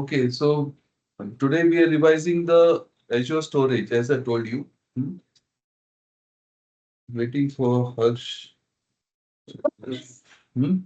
Okay, so today we are revising the Azure storage, as I told you. Hmm. Waiting for Harsh. Hmm?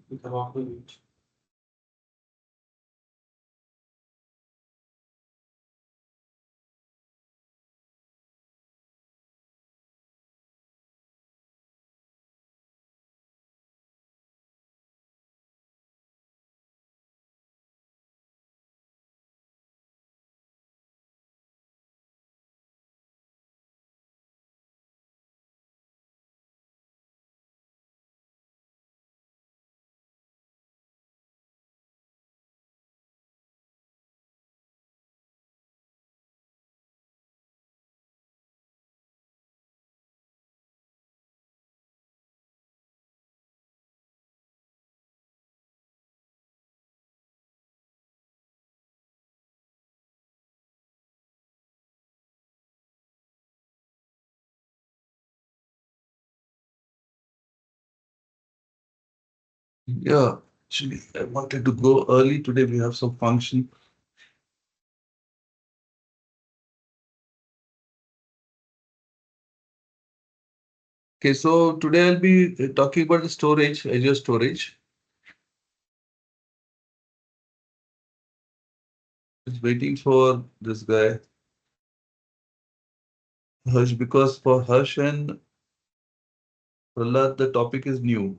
Yeah, actually, I wanted to go early today. We have some function. Okay, so today I'll be talking about the storage, Azure storage. Just waiting for this guy, Harsh, because for Harsh and Prahlad, the topic is new.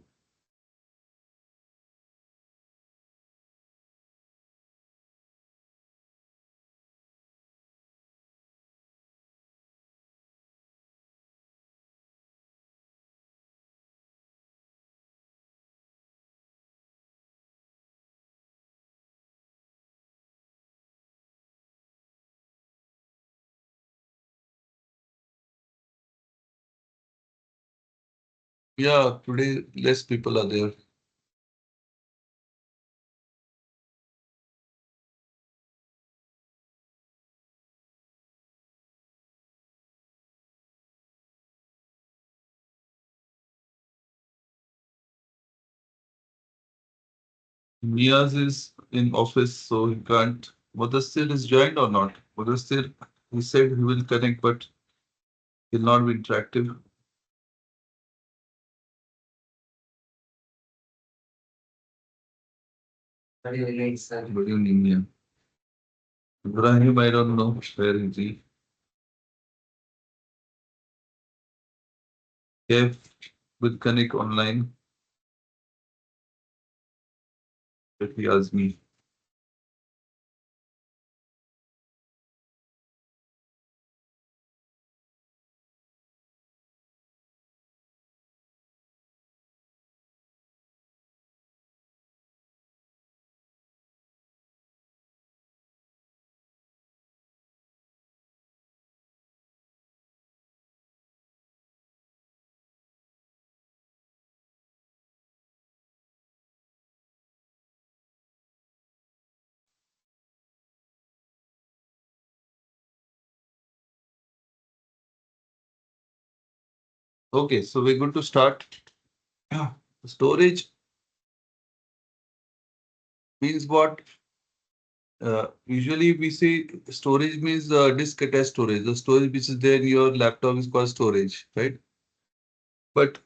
Yeah, today less people are there. Niaz is in office, so he can't. Mudassir is joined or not? Mudassir, he said he will connect, but he'll not be interactive. Good evening, Mia. Ibrahim, I don't know where is he. Kev will connect online, but he asked me. Okay, so we're going to start. Storage means what? Usually we say storage means disk attached storage. The storage which is there in your laptop is called storage, right? But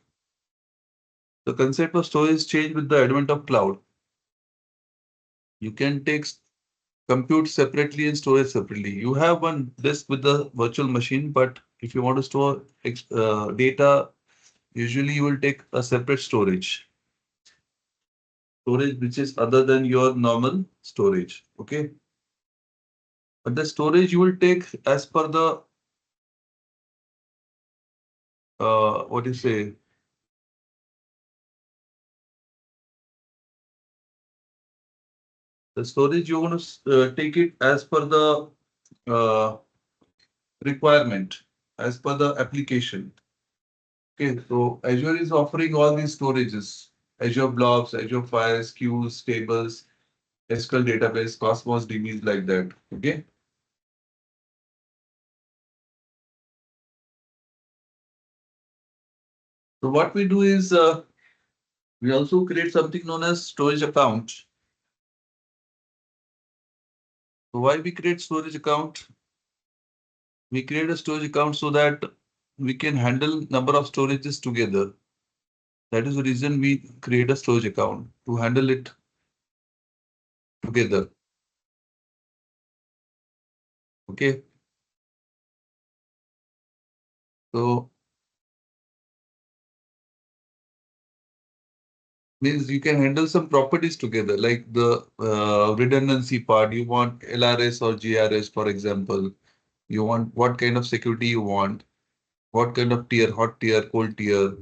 the concept of storage changed with the advent of cloud. You can take compute separately and storage separately. You have one disk with the virtual machine, but if you want to store data, usually you will take a separate storage which is other than your normal storage. Okay, but the storage you will take as per the what do you say? The storage you want to take it as per the uh, requirement, as per the application. Okay, so Azure is offering all these storages. Azure blobs, Azure files, queues, tables, SQL database, Cosmos DBs like that. Okay. So what we do is we also create something known as storage account. So why we create storage account? We create a storage account so that we can handle number of storages together. That is the reason we create a storage account to handle it together. Okay. So means you can handle some properties together, like the redundancy part. You want LRS or GRS, for example. You want what kind of security you want, what kind of tier, hot tier, cold tier.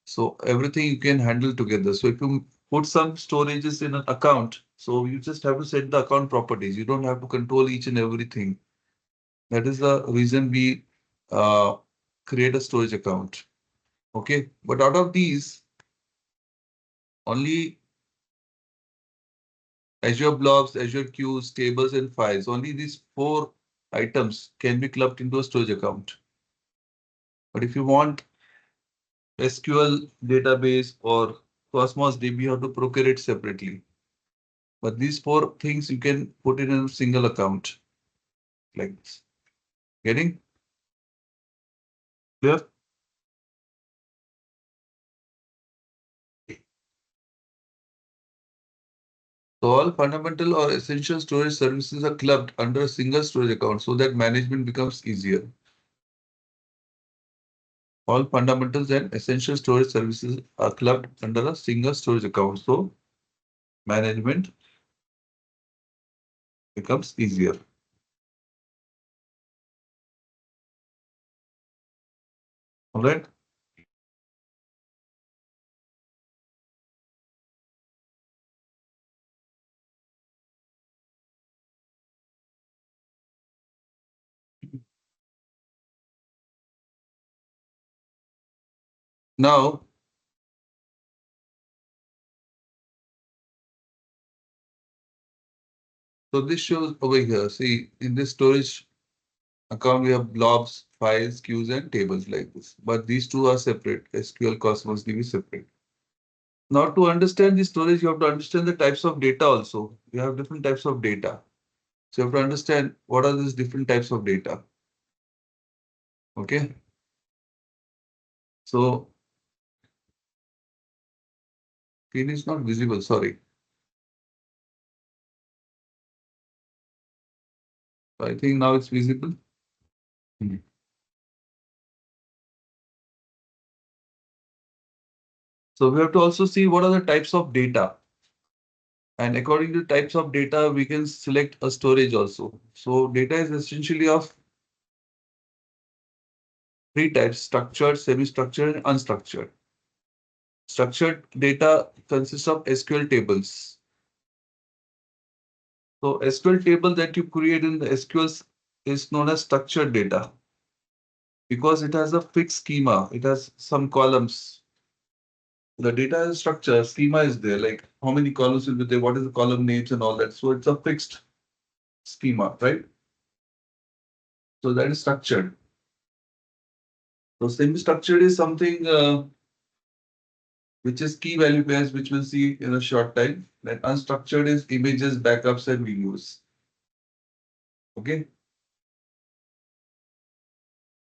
So everything you can handle together. So if you put some storages in an account, so you just have to set the account properties. You don't have to control each and everything. That is the reason we uh, create a storage account. Okay. But out of these, only Azure blobs, Azure queues, tables, and files, only these four items can be clubbed into a storage account. But if you want SQL database or Cosmos DB, you have to procure it separately. But these four things you can put it in a single account like this. Getting clear? So all fundamental or essential storage services are clubbed under a single storage account so that management becomes easier. All fundamentals and essential storage services are clubbed under a single storage account. So management becomes easier. All right. Now, so this shows over here. See, in this storage account, we have blobs, files, queues, and tables like this. But these two are separate. SQL Cosmos DB separate. Now, to understand the storage, you have to understand the types of data also. You have different types of data. So you have to understand what are these different types of data. Okay. So screen is not visible. Sorry. I think now it's visible. Hmm. So we have to also see what are the types of data. And according to types of data, we can select a storage also. So data is essentially of three types: structured, semi-structured, and unstructured. Structured data consists of SQL tables. So SQL table that you create in the SQL is known as structured data because it has a fixed schema. It has some columns. The data is structure, schema is there, like how many columns will be there, what is the column names and all that. So it's a fixed schema, right? So that is structured. So semi-structured is something which is key value pairs, which we'll see in a short time. Then unstructured is images, backups, and videos. Okay.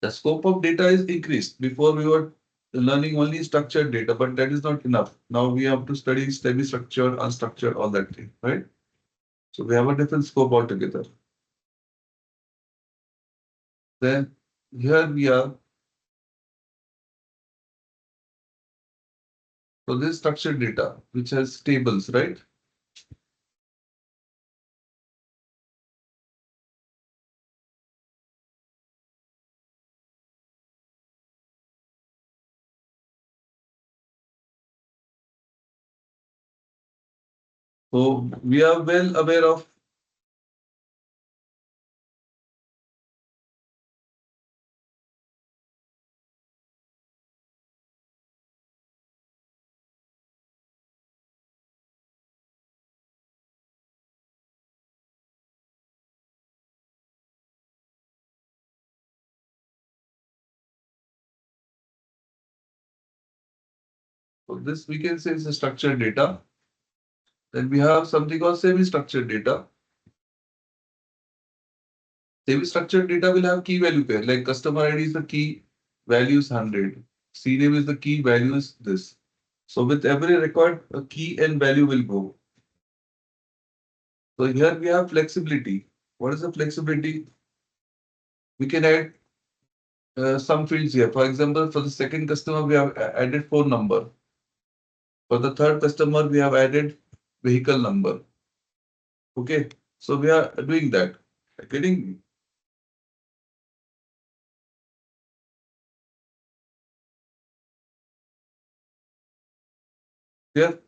The scope of data is increased. Before we were learning only structured data, but that is not enough. Now we have to study semi-structured, unstructured, all that thing, right? So we have a different scope altogether. Then here we are. So this is structured data, which has tables, right? So we are well aware of. So this we can say is a structured data. Then we have something called semi-structured data. Semi-structured data will have key value pair, like customer ID is the key value is 100. CNAME is the key value is this. So with every record, a key and value will go. So here we have flexibility. What is the flexibility? We can add some fields here. For example, for the second customer, we have added phone number. For the third customer, we have added vehicle number. Okay. So we are doing that. Getting here.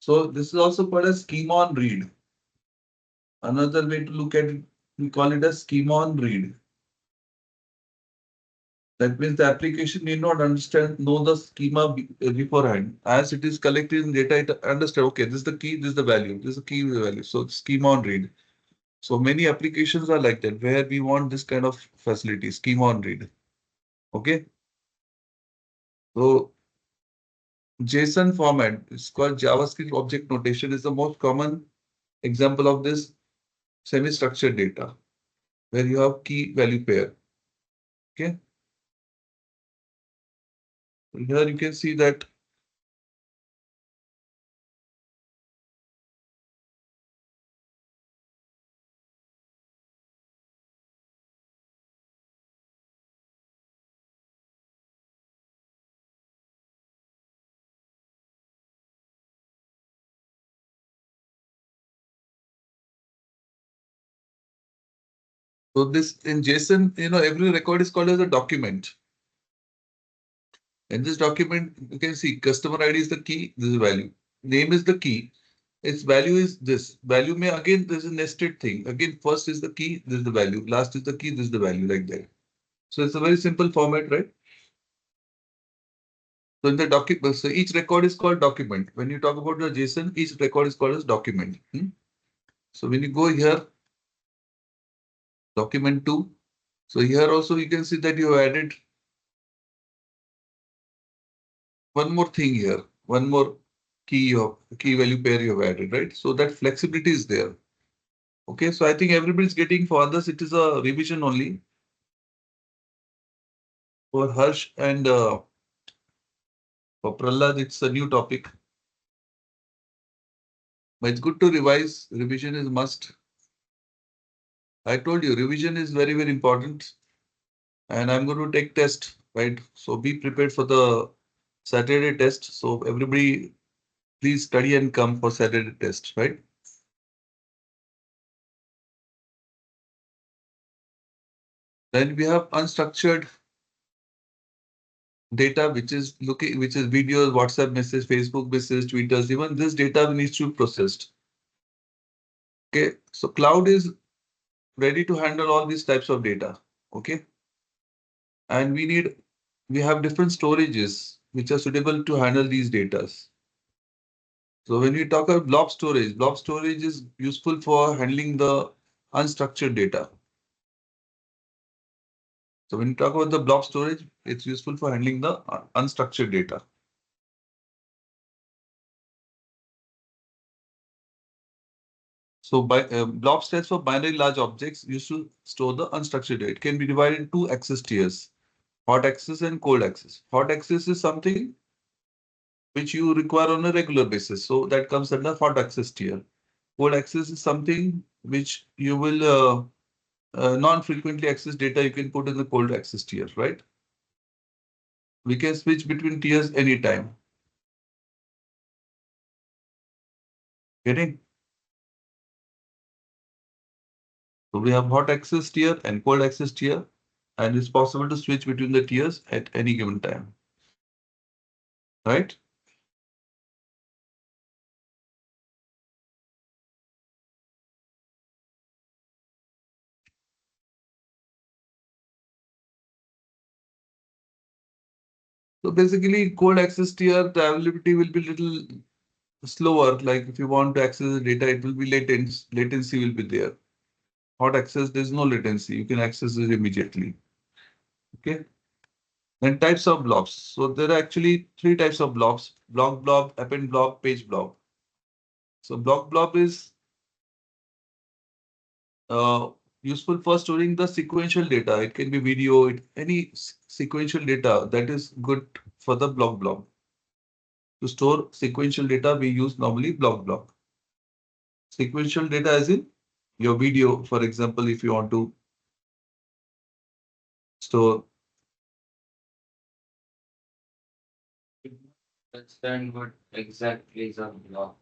So this is also called a schema on read. Another way to look at it, we call it a schema on read. That means the application need not know the schema beforehand. As it is collecting data, it understand, okay, this is the key, this is the value, this is the key value. So schema on read. So many applications are like that, where we want this kind of facility, schema on read. Okay. So JSON format, it's called JavaScript object notation, is the most common example of this semi-structured data, where you have key value pair. Okay. Here you can see that so this in JSON, every record is called as a document. In this document, you can see customer ID is the key, this is value. Name is the key. Its value is this. Value may again, there's a nested thing. Again, first is the key, this is the value. Last is the key, this is the value, like that. So it's a very simple format, right? So in the document, so each record is called document. When you talk about the JSON, each record is called as document. So when you go here, document 2. So here also you can see that you have added one more thing here, one more key value pair you have added, right? So that flexibility is there. Okay, so I think everybody's getting, for others, it is a revision only. For Harsh and for Prahlad, it's a new topic. But it's good to revise. Revision is must. I told you, revision is very, very important. And I'm going to take test, right? So be prepared for the Saturday test. So everybody, please study and come for Saturday test, right? Then we have unstructured data, which is videos, WhatsApp message, Facebook message, Twitters. Even this data needs to be processed. Okay, so cloud is ready to handle all these types of data. Okay, and we have different storages which are suitable to handle these data. So when we talk about blob storage is useful for handling the unstructured data. So when you talk about the blob storage, it's useful for handling the unstructured data. So blob stands for binary large objects used to store the unstructured data. It can be divided into two access tiers, hot access and cold access. Hot access is something which you require on a regular basis. So that comes under hot access tier. Cold access is something which you will non-frequently access data you can put in the cold access tier, right? We can switch between tiers anytime. Getting? So we have hot access tier and cold access tier, and it's possible to switch between the tiers at any given time, right? So basically, cold access tier, the availability will be little slower. Like if you want to access the data, it will be latency will be there. hot access, there's no latency. You can access it immediately. Okay. Then types of blobs. So there are actually three types of blobs: blob, append blob, page blob. So blob is uh, useful for storing the sequential data. It can be video, any sequential data that is good for the blob. To store sequential data, we use normally blob. Sequential data as in your video, for example, if you want to store. Understand what exactly is a blob.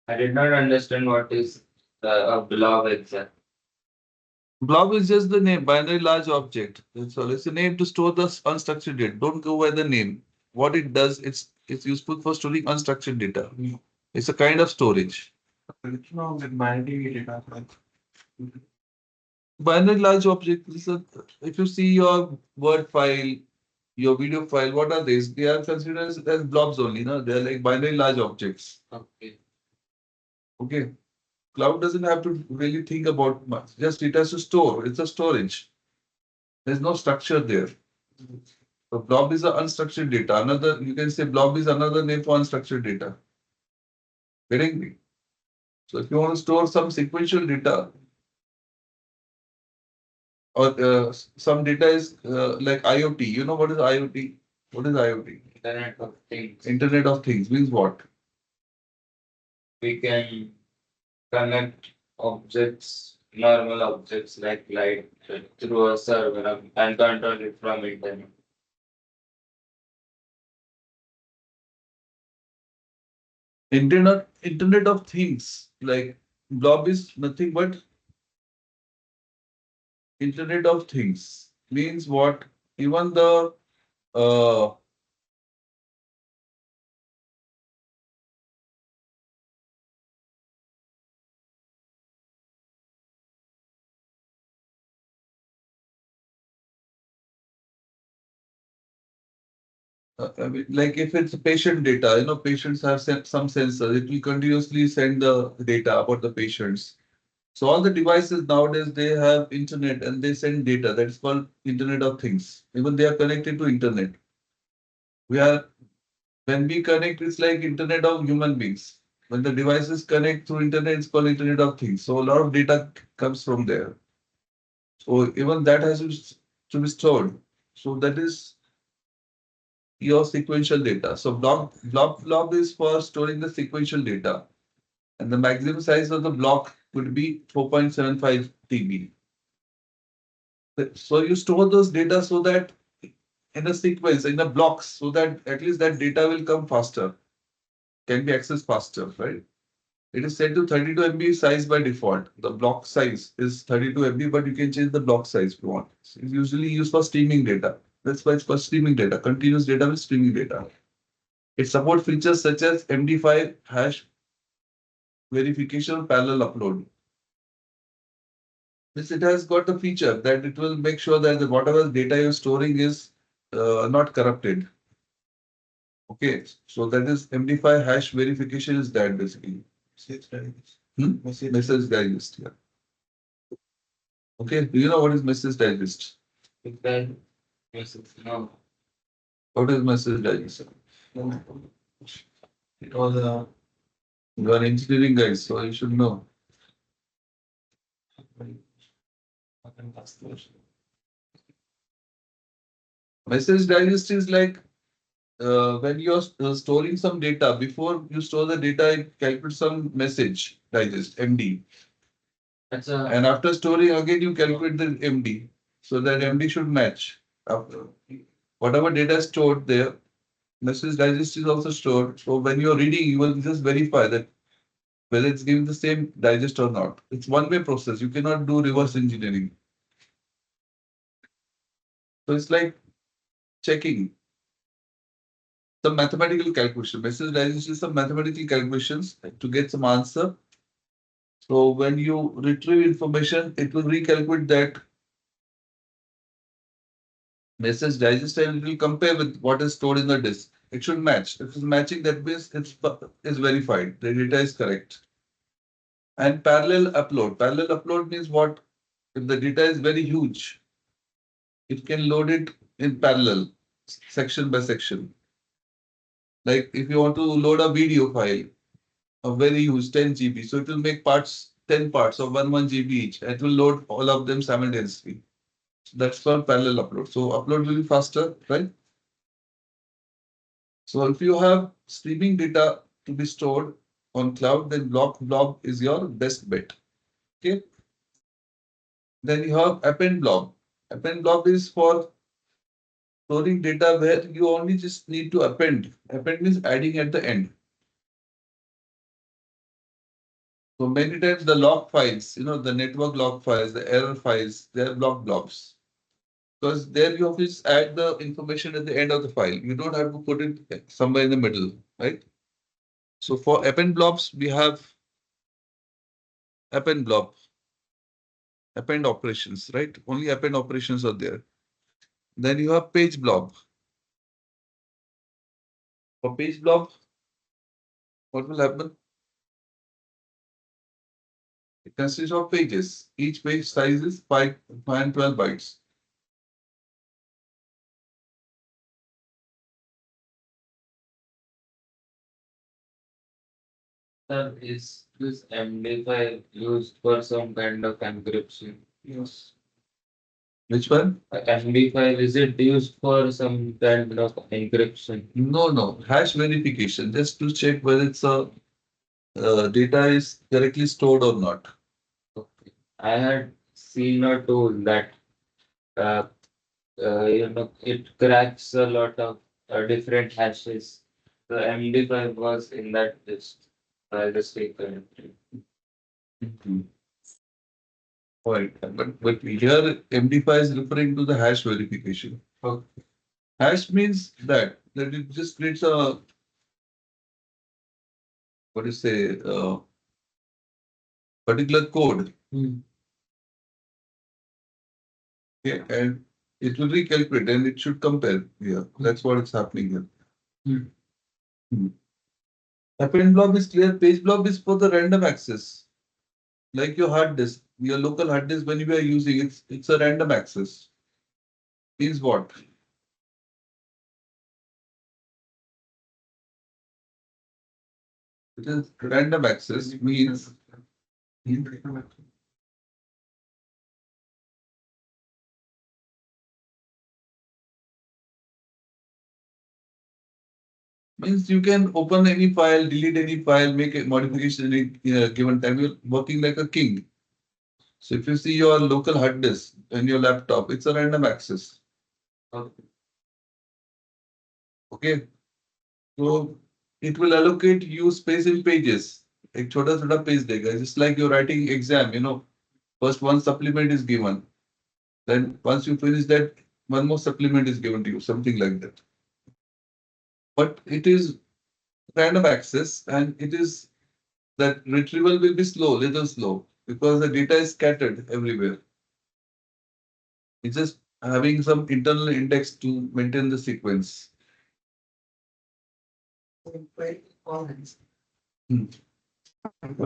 I did not understand what is a blob exactly. Blob is just the name, binary large object. That's all. It's a name to store the unstructured data. Don't go by the name. What it does, it's useful for storing unstructured data. It's a kind of storage. It's not with binary data. Binary large object is a, if you see your Word file, your video file, what are these? They are considered as blobs only, no? They are like binary large objects. Okay. Okay. Cloud doesn't have to really think about much. Just it has to store. It's a storage. There's no structure there. So blob is a unstructured data. Another, you can say blob is another name for unstructured data. Getting me? So if you want to store some sequential data or some data is like IoT. You know what is IoT? What is IoT? Internet of Things. Internet of Things means what? We can connect objects, normal objects like light, through a server and control it from internet. Internet of Things. Like blob is nothing but Internet of Things. Means what? Even the uh, I mean, like if it's patient data, patients have some sensor, it will continuously send the data about the patients. So all the devices nowadays, they have internet and they send data. That is called Internet of Things. Even they are connected to internet. We are When we connect, it's like internet of human beings. When the devices connect through internet, it's called Internet of Things. So a lot of data comes from there. So even that has to be stored. So that is your sequential data. So blob is for storing the sequential data. And the maximum size of the block would be 4.75 TB. So you store those data so that in a sequence, in a blocks, so that at least that data will come faster, can be accessed faster, right? It is set to 32 MB size by default. The block size is 32 MB, but you can change the block size if you want. It's usually used for streaming data. That's why it's for streaming data, continuous data with streaming data. It supports features such as MD5 hash verification parallel upload. This it has got the feature that it will make sure that whatever data you're storing is not corrupted. Okay, so that is MD5 hash verification is that basically. Message digest, yeah. Okay, do you know what is message digest? Because yes, no. What is message digest? It was you are engineering guys, so you should know. Message digest is like when you're storing some data, before you store the data, it calculates some message digest, MD. And after storing again, you calculate the MD. So that MD should match. After whatever data is stored there, message digest is also stored. So when you're reading, you will just verify that whether it's giving the same digest or not. It's one-way process. You cannot do reverse engineering. So it's like checking some mathematical calculation. Message digest is some mathematical calculations to get some answer. So when you retrieve information, it will recalculate that message digest and it will compare with what is stored in the disk. It should match. If it's matching, that means it's verified. The data is correct. And parallel upload. Parallel upload means what? If the data is very huge, it can load it in parallel, section by section. Like if you want to load a video file, a very huge 10 GB, so it will make parts, 10 parts of 1 GB each. And it will load all of them simultaneously. So that's called parallel upload. So upload will be faster, right? So if you have streaming data to be stored on cloud, then blob is your best bet. Okay. Then you have append blob. Append blob is for storing data where you only just need to append. Append means adding at the end. So many times the log files, the network log files, the error files, they are blobs. Because there you have to just add the information at the end of the file. You don't have to put it somewhere in the middle, right? So for append blobs, we have append blob, append operations, right? Only append operations are there. Then you have page blob. For page blob, what will happen? It consists of pages. Each page size is 5 and 12 bytes. Sir, is this MD5 used for some kind of encryption? Yes. Which one? MD5, is it used for some kind of encryption? No. Hash verification, just to check whether it's a data is correctly stored or not. Okay. I had seen a tool that uh, it cracks a lot of different hashes. The MD5 was in that list. I just take it. Mhm. Right. But here MD5 is referring to the hash verification. Okay. Hash means that it just creates a, what do you say, particular code. Okay, and it will recalculate and it should compare here. That's what is happening here. Hmm. Append blob is clear. Page blob is for the random access, like your hard disk, your local hard disk. When you are using it, it's a random access. Means what? It is random access means you can open any file, delete any file, make a modification in a given time. You're working like a king. So if you see your local hard disk in your laptop, it's a random access. Okay. So it will allocate you space in pages. एक छोटा छोटा page देगा. Just like you're writing exam. First one supplement is given. Then once you finish that, one more supplement is given to you, something like that. But it is random access and it is that retrieval will be slow, little slow, because the data is scattered everywhere. It's just having some internal index to maintain the sequence. Hmm.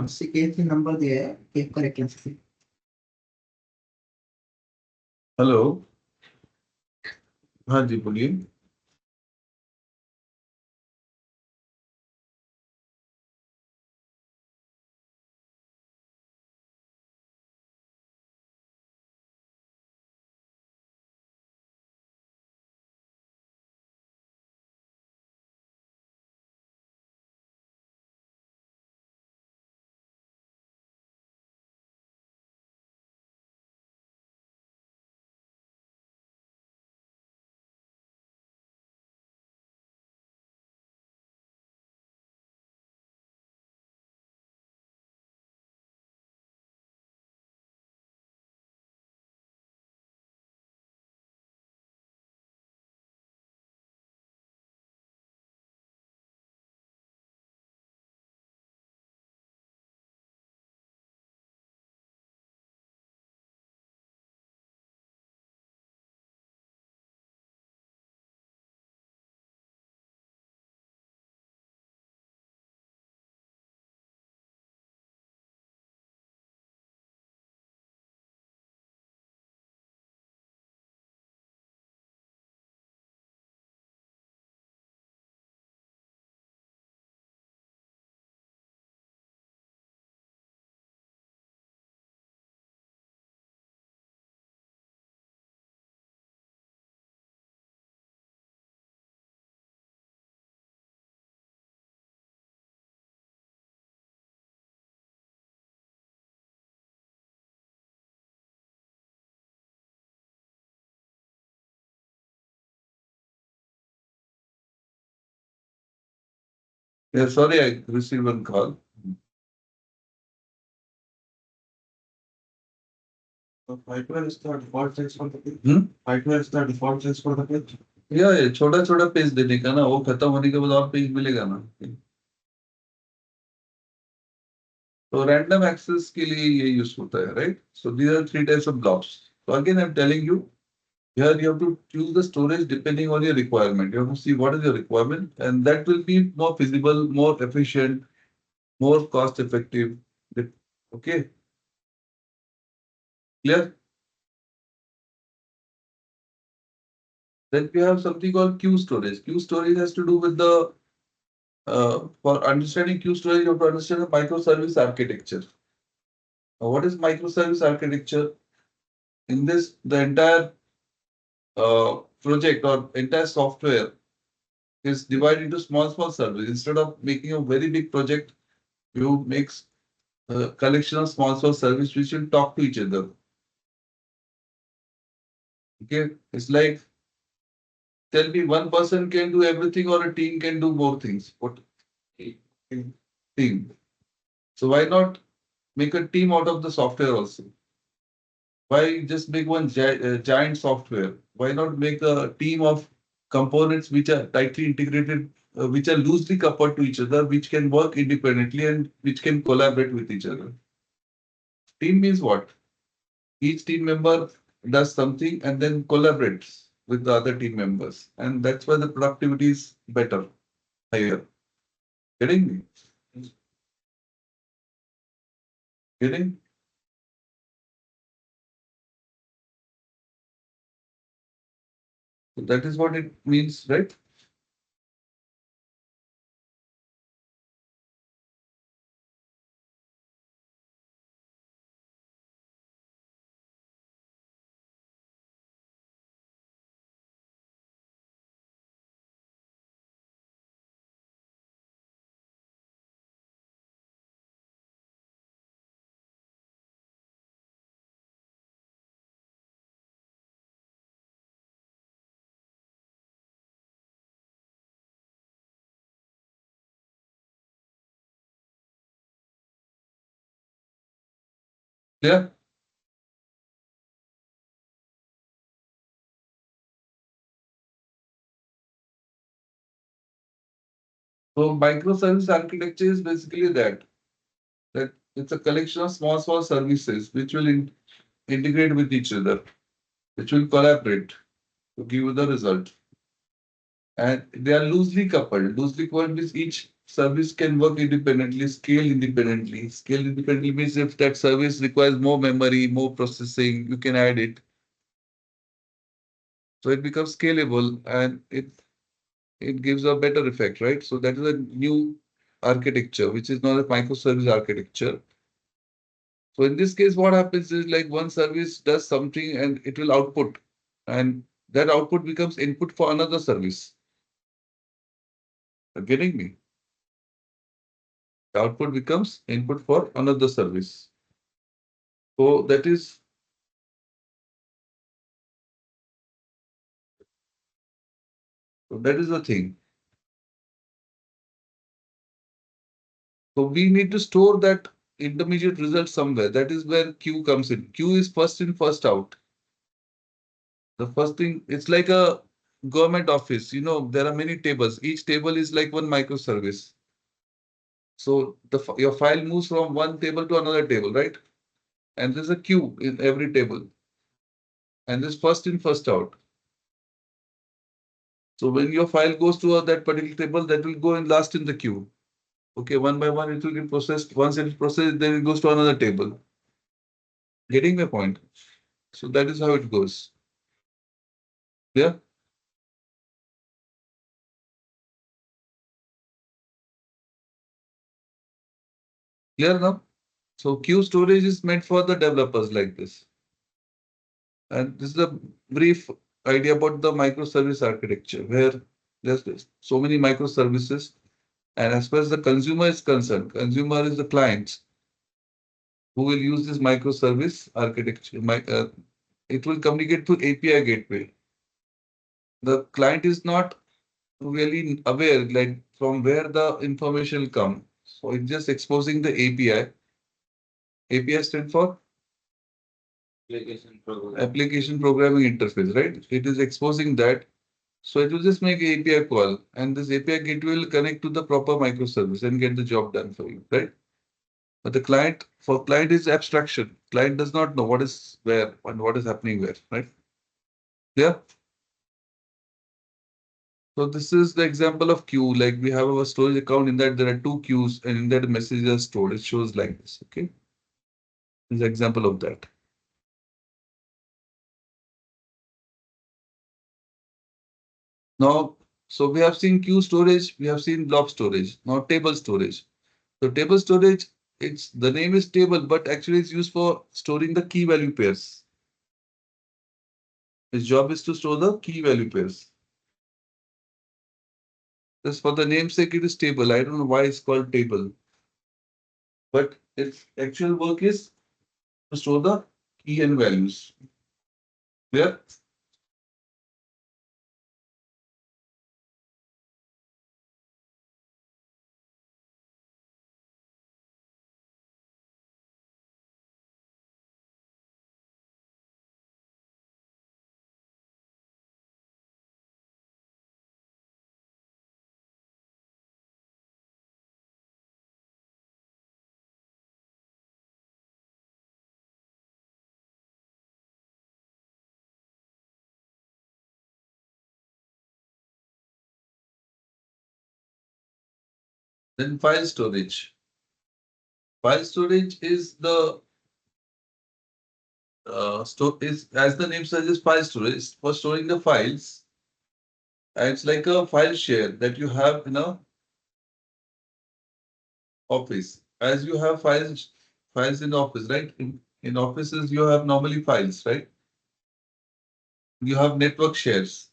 Sequence number दिया है cake correctly hello. हाँ जी बोलिए. Yeah, sorry, I received one call. Pipeline is the default size for the page. Hmm? Pipeline is the default size for the page. या छोटा छोटा page देने का ना, वो खत्म होने के बाद और पेज मिलेगा ना. तो रैंडम एक्सेस के लिए ये यूज होता है, right? So these are three types of blocks. So again I am telling you, here you have to choose the storage depending on your requirement. You have to see what is your requirement, and that will be more feasible, more efficient, more cost effective. Okay, clear? Then we have something called queue storage. Queue storage has to do with the for understanding queue storage, you have to understand the microservice architecture. Now, what is microservice architecture? In this, the entire project or entire software is divided into small services. Instead of making a very big project, you make a collection of small services which will talk to each other. Okay, it's like tell me one person can do everything or a team can do more things. What team? So why not make a team out of the software also? Why just make one giant software? Why not make a team of components which are tightly integrated, which are loosely coupled to each other, which can work independently and which can collaborate with each other? Team means what? Each team member does something and then collaborates with the other team members. And that's why the productivity is better, higher. Getting me? Getting? So that is what it means, right? Yeah. So microservice architecture is basically that it's a collection of small services which will integrate with each other, which will collaborate to give you the result. And they are loosely coupled. Loosely coupled means each service can work independently, scale independently. Scale independently means if that service requires more memory, more processing, you can add it. So it becomes scalable and it gives a better effect, right? So that is a new architecture, which is not a microservice architecture. So in this case, what happens is like one service does something and it will output, and that output becomes input for another service. You're getting me? The output becomes input for another service. So that is the thing. So we need to store that intermediate result somewhere. That is where queue comes in. Queue is first in, first out. The first thing, it's like a government office. You know, there are many tables. Each table is like one microservice. So your file moves from one table to another table, right? And there's a queue in every table. And this first in, first out. So when your file goes to that particular table, that will go in last in the queue. Okay, one by one, it will get processed. Once it is processed, then it goes to another table. Getting my point? So that is how it goes. Yeah. Clear now? So queue storage is meant for the developers like this. And this is a brief idea about the microservice architecture, where there's so many microservices. And as far as the consumer is concerned, consumer is the client who will use this microservice architecture. It will communicate through API gateway. The client is not really aware, like from where the information will come. So it's just exposing the API. API stands for application program. application programming interface, right? It is exposing that. So it will just make a API call, and this API gateway will connect to the proper microservice and get the job done for you, right? But the client, for client is abstraction. Client does not know what is where and what is happening where, right? Yeah. So this is the example of queue. Like we have our storage account, in that there are two queues, and in that messages are stored. It shows like this. Okay. This is an example of that. Now, so we have seen queue storage, we have seen blob storage. Now table storage. So table storage, it's the name is table, but actually it's used for storing the key value pairs. Its job is to store the key value pairs. Just for the namesake, it is table. I don't know why it's called table, but its actual work is to store the key and values. Yeah. Then file storage. File storage is the is as the name suggests, file storage for storing the files. And it's like a file share that you have in a office. As you have files in office, right? In offices, you have normally files, right? You have network shares.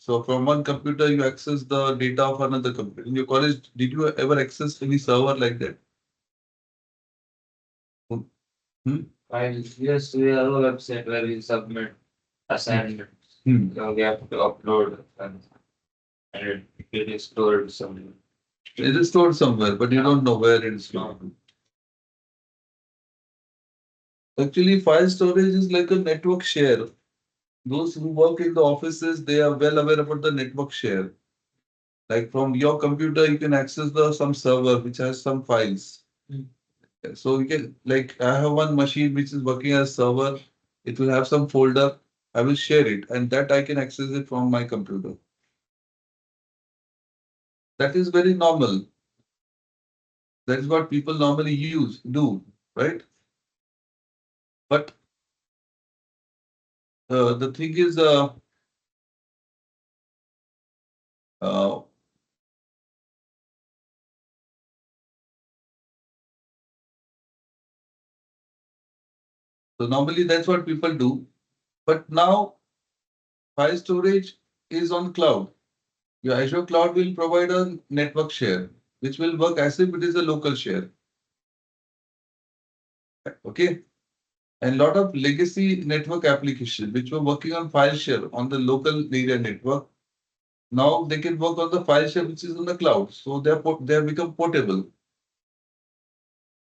So from one computer, you access the data of another computer. In your college, did you ever access any server like that? Hmm? Files. Yes, we have a website where we submit assignments. Hmm. We have to upload and it is stored somewhere. It is stored somewhere, but you don't know where it is stored. Actually, file storage is like a network share. Those who work in the offices, they are well aware about the network share. Like from your computer, you can access the some server which has some files. So you can, like, I have one machine which is working as server. It will have some folder. I will share it, and that I can access it from my computer. That is very normal. That is what people normally do, right? But the thing is, uh, so normally that's what people do. But now file storage is on cloud. Your Azure cloud will provide a network share, which will work as if it is a local share. Okay. And a lot of legacy network applications which were working on file share on the local area network, now they can work on the file share which is on the cloud. So they have become portable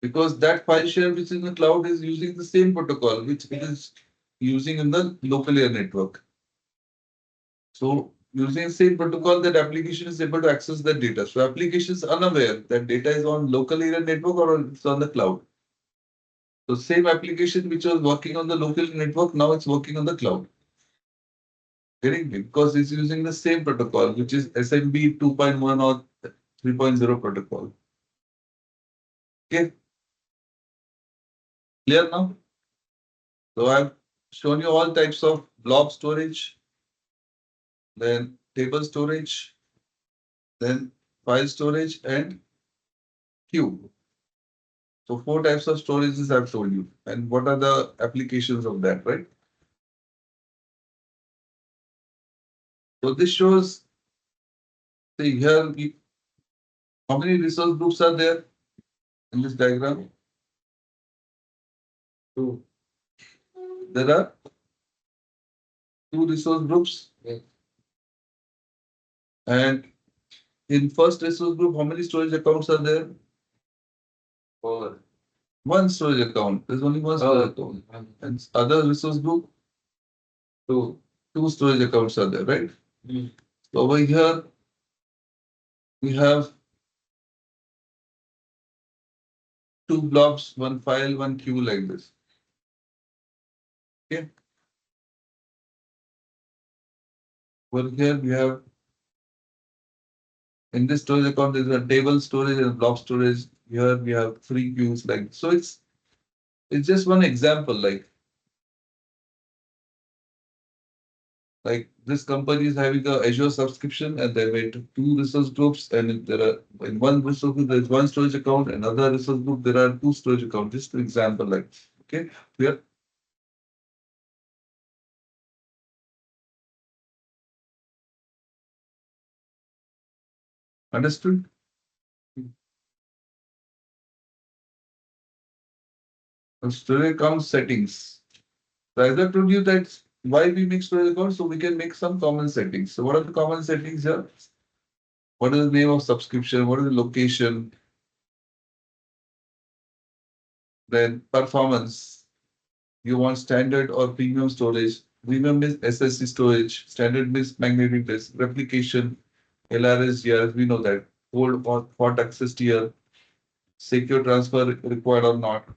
because that file share which is in the cloud is using the same protocol which it is using in the local area network. So using the same protocol, that application is able to access that data. So application is unaware that data is on local area network or it's on the cloud. So same application which was working on the local network, now it's working on the cloud. Getting me? Because it's using the same protocol, which is SMB 2.1 or 3.0 protocol. Okay, clear now? So I've shown you all types of blob storage, then table storage, then file storage, and queue. So four types of storages I've told you. And what are the applications of that, right? So this shows, see here, how many resource groups are there in this diagram? Two. There are two resource groups. Yes. And In first resource group, how many storage accounts are there? 4. One storage account. There's only one storage account. And other resource group, 2. two storage accounts are there, right? Mm. So over here, we have two blobs, one file, one queue like this. Okay. Over here, we have in this storage account, there's a table storage and blob storage. Here we have three queues like so. It's just one example. Like this company is having a Azure subscription and they made two resource groups and there are in one resource group there's one storage account, another resource group there are two storage accounts. Just an example like okay. Clear? Understood? Storage account settings. So as I told you that why we make storage accounts, so we can make some common settings. So what are the common settings here? What is the name of subscription? What is the location? Then performance. You want standard or premium storage. Premium means SSD storage. Standard means magnetic disk. Replication, LRS, GRS, we know that. Hold or hot access tier. Secure transfer required or not.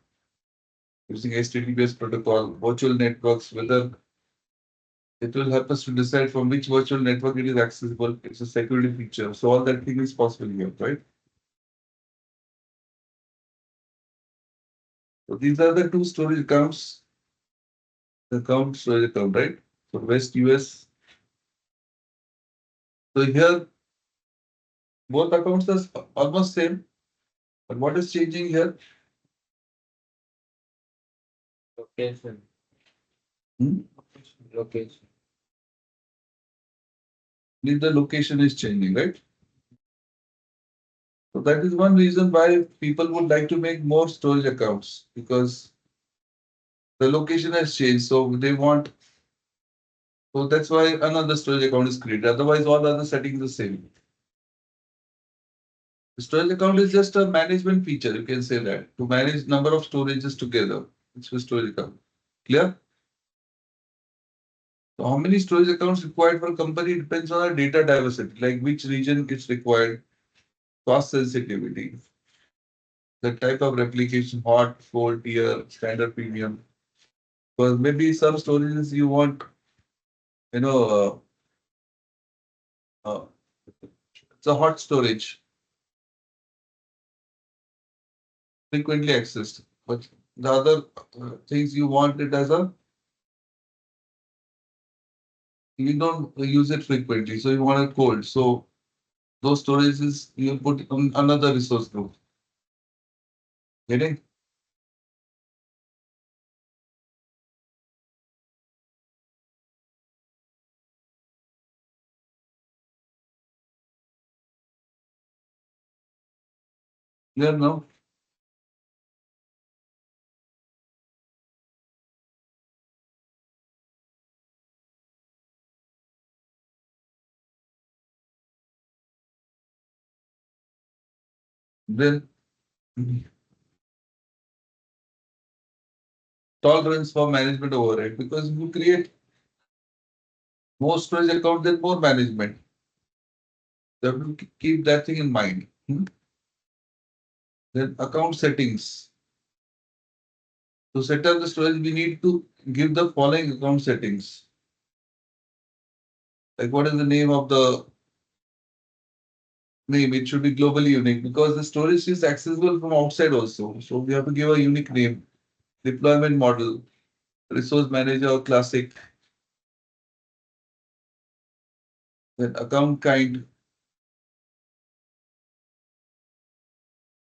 Using HTTPS protocol. Virtual networks, whether it will help us to decide from which virtual network it is accessible. It's a security feature. So all that thing is possible here, right? So these are the two storage accounts. The account storage account, right? So West US. So here both accounts are almost same. But what is changing here? Location. Hmm? Location. The location is changing, right? So that is one reason why people would like to make more storage accounts because the location has changed. So they want, so that's why another storage account is created. Otherwise, all other settings are the same. The storage account is just a management feature. You can say that to manage number of storages together. It's a storage account. Clear? So how many storage accounts required for a company depends on our data diversity, like which region it's required, cost sensitivity, the type of replication, hot, cold, tier, standard, premium. Because maybe some storages you want, you know, it's a hot storage, frequently accessed. But the other things you want it as a, you don't use it frequently, so you want it cold. So those storages you put on another resource group. Getting? Clear now? Then tolerance for management overhead because you create more storage account, then more management. You have to keep that thing in mind. Then account settings. To set up the storage, we need to give the following account settings. Like what is the name of the name? It should be globally unique because the storage is accessible from outside also. So we have to give a unique name. Deployment model, resource manager or classic. Then account kind,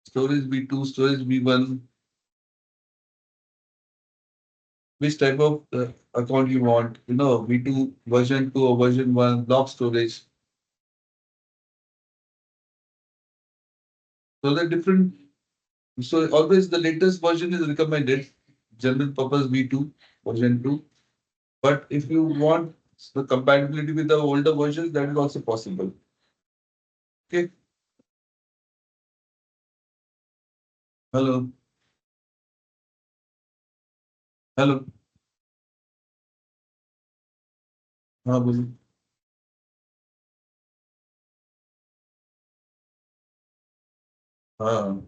storage B2, storage B1, which type of account you want, V2 version 2 or version 1, block storage. So the different, so always the latest version is recommended, general purpose V2, version 2. But if you want the compatibility with the older versions, that is also possible. Okay. Hello. Hello. हाँ बोलो. हाँ.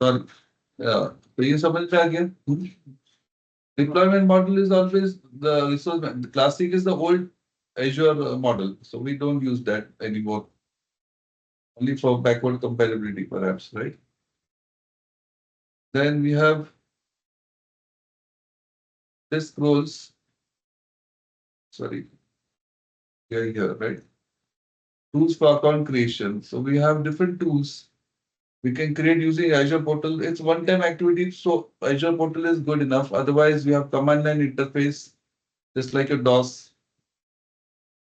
Sorry. Yeah. So you submit that again. Deployment model is always the resource. The classic is the old Azure model. So we don't use that anymore. Only for backward compatibility, perhaps, right? Then we have disk roles. Sorry, here, right? Tools for account creation. So we have different tools we can create using Azure Portal. It's one-time activity, so Azure Portal is good enough. Otherwise, we have command line interface, just like a DOS,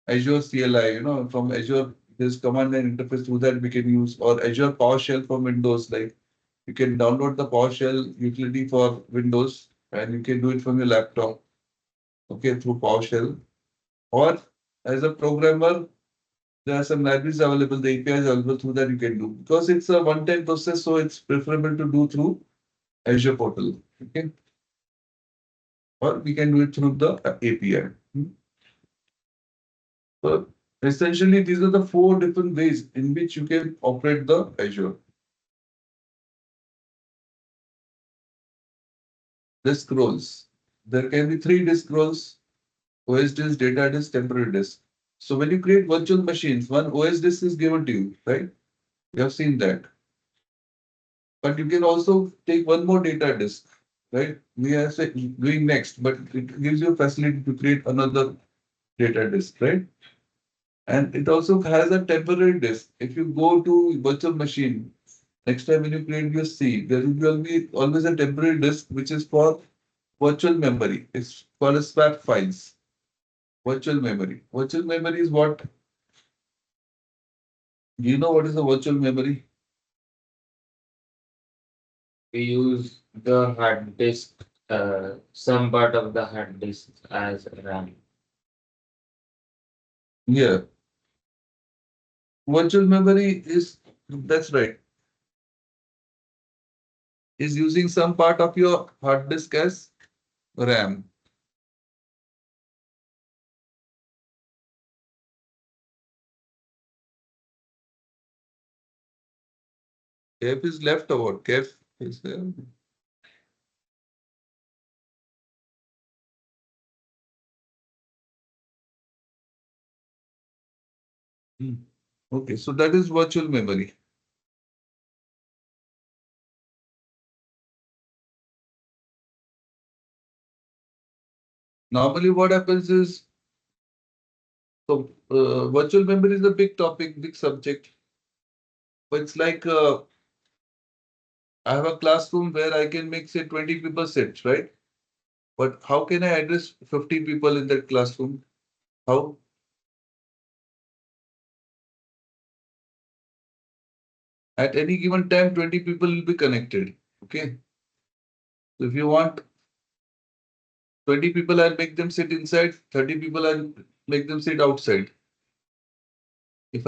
Azure CLI. From Azure, there's command line interface through that we can use, or Azure PowerShell for Windows. Like you can download the PowerShell utility for Windows, and you can do it from your laptop. Okay, through PowerShell, or as a programmer, there are some libraries available, the APIs available through that you can do. Because it's a one-time process, so it's preferable to do through Azure portal. Okay. Or we can do it through the API. So essentially, these are the four different ways in which you can operate the Azure. Disk roles. There can be three disk roles: OS disk, data disk, temporary disk. So when you create virtual machines, one OS disk is given to you, right? You have seen that. But you can also take one more data disk, right? We are doing next, but it gives you a facility to create another data disk, right? And it also has a temporary disk. If you go to virtual machine, next time when you create your C, there will be always a temporary disk which is for virtual memory. It's called as swap files. Virtual memory. Virtual memory is what? Do you know what is a virtual memory? We use the hard disk, some part of the hard disk as RAM. Yeah. Virtual memory is, that's right, is using some part of your hard disk as RAM. Kf is left over. Kf is there. Okay, so that is virtual memory. Normally, what happens is, so virtual memory is a big topic, big subject. But it's like I have a classroom where I can make say 20 people sit, right? But how can I address 50 people in that classroom? How? At any given time, 20 people will be connected. Okay. So if you want 20 people, I'll make them sit inside, 30 people, I'll make them sit outside. If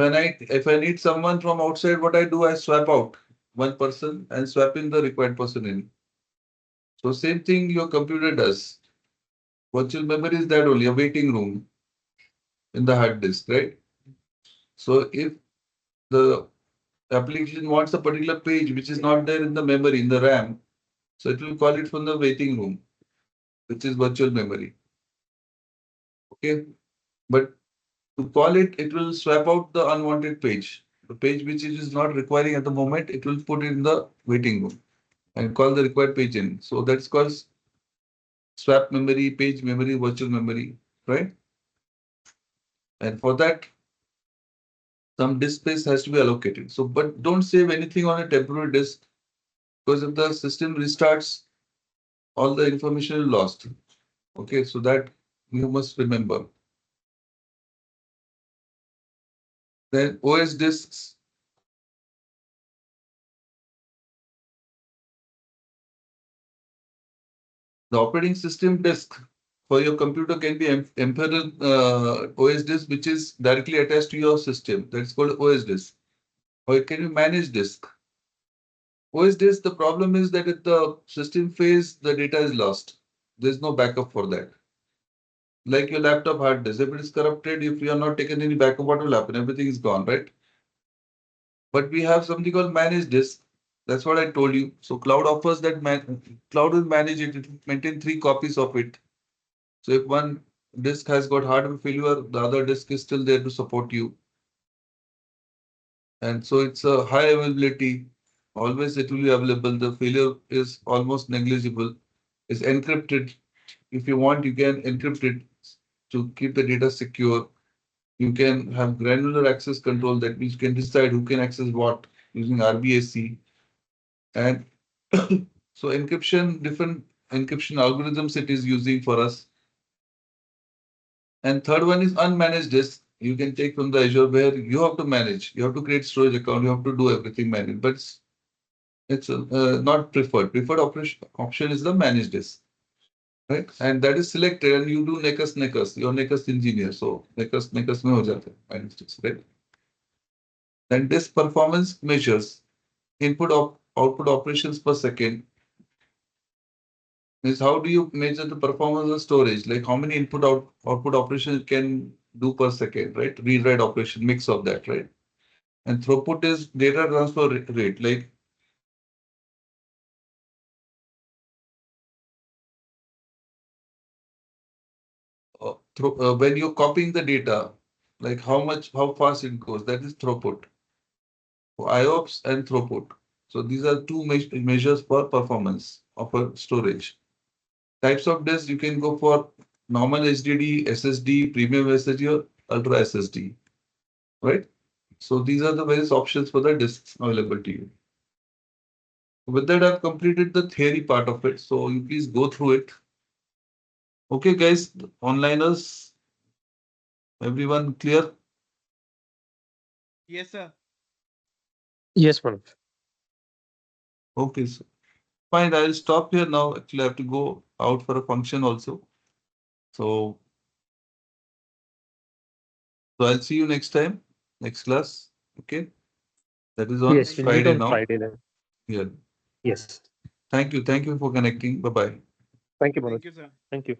I need someone from outside, what I do, I swap out one person and swap in the required person in. So same thing your computer does. Virtual memory is that only a waiting room in the hard disk, right? So if the application wants a particular page which is not there in the memory, in the RAM, so it will call it from the waiting room, which is virtual memory. Okay. But to call it, it will swap out the unwanted page. The page which it is not requiring at the moment, it will put it in the waiting room and call the required page in. So that's called swap memory, page memory, virtual memory, right? And for that, some disk space has to be allocated. So, but don't save anything on a temporary disk because if the system restarts, all the information is lost. Okay, so that you must remember. Then OS disks, the operating system disk for your computer can be embedded OS disk, which is directly attached to your system. That's called OS disk. Or it can be managed disk. OS disk, the problem is that at the system phase, the data is lost. There's no backup for that. Like your laptop hard disk, if it is corrupted, if you are not taken any backup, what will happen? Everything is gone, right? But we have something called managed disk. That's what I told you. So cloud offers that cloud will manage it. It will maintain 3 copies of it. So if one disk has got hardware failure, the other disk is still there to support you. And so it's a high availability. Always it will be available. The failure is almost negligible. It's encrypted. If you want, you can encrypt it to keep the data secure. You can have granular access control. That means you can decide who can access what using RBAC. And so encryption, different encryption algorithms it is using for us. And third one is unmanaged disk. You can take from the Azure where you have to manage. You have to create storage account. You have to do everything manual. But it's not preferred. Preferred option is the managed disk, right? And that is selected, and you do nekas. You're nekas engineer, so nekas में हो जाता है managed disk, right? Then disk performance measures output operations per second. Is how do you measure the performance of storage? Like how many output operations it can do per second, right? Read write operation, mix of that, right? And throughput is data transfer rate. Like when you're copying the data, like how fast it goes, that is throughput. For IOPS and throughput. So these are two measures for performance of a storage. Types of disk you can go for normal HDD, SSD, premium SSD, or ultra SSD, right? So these are the various options for the disks available to you. With that, I've completed the theory part of it. So you please go through it. Okay, guys, onliners, everyone clear? Yes, sir. Yes, Manoj. Okay, so fine. I'll stop here now. Actually, I have to go out for a function also. So, so I'll see you next time, next class. Okay. That is on Yes, Thank we'll you, meet Friday sir. on now. Friday then. Yeah. Yes. Thank you. Thank you for connecting. Bye bye. Thank you, Manoj. Thank you, sir. Thank you.